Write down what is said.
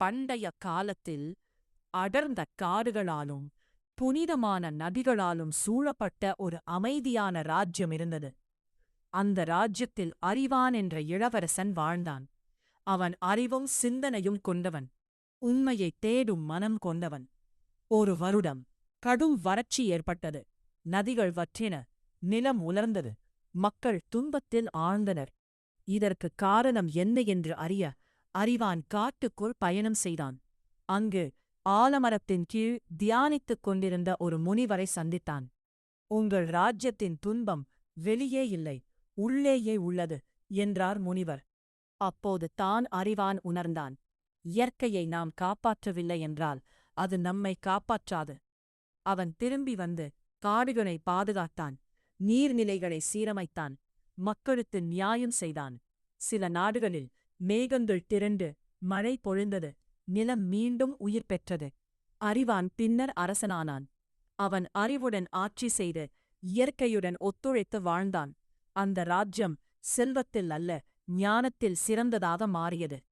பண்டைய காலத்தில் அடர்ந்த காடுகளாலும் புனிதமான நதிகளாலும் சூழப்பட்ட ஒரு அமைதியான ராஜ்யம் இருந்தது. அந்த ராஜ்யத்தில் அறிவான் என்ற இளவரசன் வாழ்ந்தான். அவன் அறிவும் சிந்தனையும் கொண்டவன், உண்மையைத் தேடும் மனம் கொண்டவன். ஒரு வருடம் கடும் வறட்சி ஏற்பட்டது. நதிகள் வற்றின, நிலம் உலர்ந்தது, மக்கள் துன்பத்தில் ஆழ்ந்தனர். இதற்குக் காரணம் என்ன என்று அறிய அறிவான் காட்டுக்குள் பயணம் செய்தான். அங்கு ஆலமரத்தின் கீழ் தியானித்துக் கொண்டிருந்த ஒரு முனிவரை சந்தித்தான். "உங்கள் ராஜ்யத்தின் துன்பம் வெளியே இல்லை, உள்ளேயே உள்ளது" என்றார் முனிவர். அப்போது தான் அறிவான் உணர்ந்தான், இயற்கையை நாம் காப்பாற்றவில்லை என்றால் அது நம்மை காப்பாற்றாது. அவன் திரும்பி வந்து காடுகளை பாதுகாத்தான், நீர்நிலைகளை சீரமைத்தான், மக்களுக்கு நியாயம் செய்தான். சில நாடுகளில் மேகங்கள் திரண்டு மழை பொழிந்தது, நிலம் மீண்டும் உயிர் பெற்றது. அறிவான் பின்னர் அரசனானான். அவன் அறிவுடன் ஆட்சி செய்து இயற்கையுடன் ஒத்துழைத்து வாழ்ந்தான். அந்த ராஜ்யம் செல்வத்தில் அல்ல, ஞானத்தில் சிறந்ததாக மாறியது.